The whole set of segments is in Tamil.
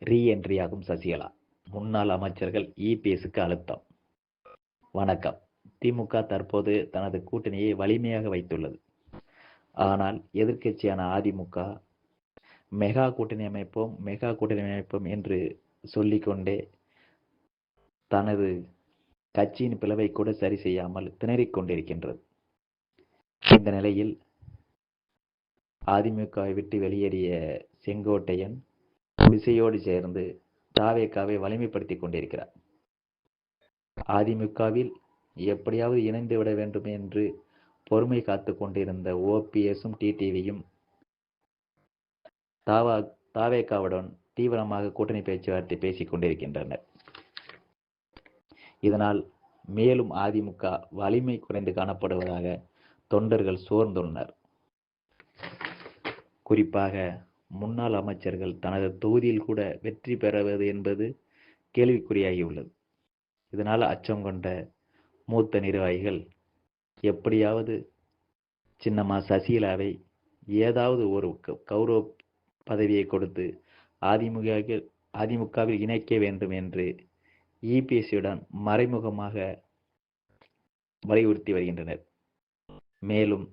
ரீஎன்ட்ரியாகும் சசிகலா. முன்னாள் அமைச்சர்கள் இபிஎஸ்க்கு அழுத்தம். வணக்கம். திமுக தற்போது தனது கூட்டணியை வலிமையாக வைத்துள்ளது. ஆனால் எதிர்க்கட்சியான அதிமுக மெகா கூட்டணி அமைப்போம் என்று சொல்லிக்கொண்டே தனது கட்சியின் பிளவை கூட சரி செய்யாமல் திணறிக் கொண்டிருக்கின்றது. இந்த நிலையில் அதிமுகவை விட்டு வெளியேறிய செங்கோட்டையன் விசையோடு சேர்ந்து தாவேகாவை வலிமைப்படுத்திக் கொண்டிருக்கிறார். அதிமுகவில் எப்படியாவது இணைந்து விட வேண்டும் என்று பொறுமை காத்து கொண்டிருந்த ஓபிஎஸும் டிடிவியும் தாவேகாவுடன் தீவிரமாக கூட்டணி பேச்சுவார்த்தை பேசிக் கொண்டிருக்கின்றனர். இதனால் மேலும் அதிமுக வலிமை குறைந்து காணப்படுவதாக தொண்டர்கள் சோர்ந்துள்ளனர். குறிப்பாக முன்னாள் அமைச்சர்கள் தனது தொகுதியில் கூட வெற்றி பெறுவது என்பது கேள்விக்குறியாகியுள்ளது. இதனால் அச்சம் கொண்ட மூத்த நிர்வாகிகள் எப்படியாவது சின்னம்மா சசிகலாவை ஏதாவது ஒரு கௌரவ பதவியை கொடுத்து அதிமுகவில் இணைக்க வேண்டும் என்று இபிஎஸ்ஸுடன் மறைமுகமாக வலியுறுத்தி வருகின்றனர். மேலும்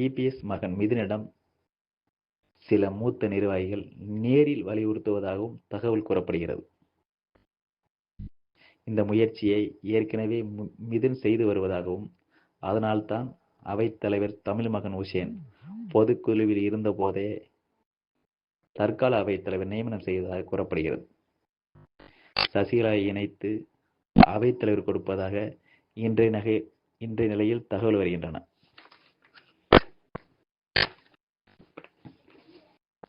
இபிஎஸ் மகன் மிதுனிடம் சில மூத்த நிர்வாகிகள் நேரில் வலியுறுத்துவதாகவும் தகவல் கூறப்படுகிறது. இந்த முயற்சியை ஏற்கனவே மிதுன் செய்து வருவதாகவும், அதனால்தான் அவைத்தலைவர் தமிழ்மகன் உசேன் பொதுக்குழுவில் இருந்த போதே தற்கால அவைத்தலைவர் நியமனம் செய்ததாக கூறப்படுகிறது. சசிகலாவை இணைத்து அவைத்தலைவர் கொடுப்பதாக இன்றைய நிலையில் தகவல் வருகின்றன.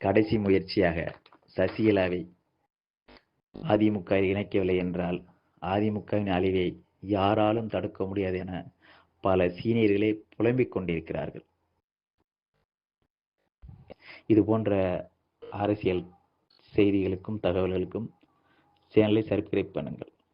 கடைசி முயற்சியாக சசிகலாவை அதிமுக இணைக்கவில்லை என்றால் அதிமுகவின் அழிவை யாராலும் தடுக்க முடியாது என பல சீனியர்களே புலம்பிக் கொண்டிருக்கிறார்கள். இது போன்ற அரசியல் செய்திகளுக்கும் தகவல்களுக்கும் சேனலை சப்ஸ்கிரைப் பண்ணுங்கள்.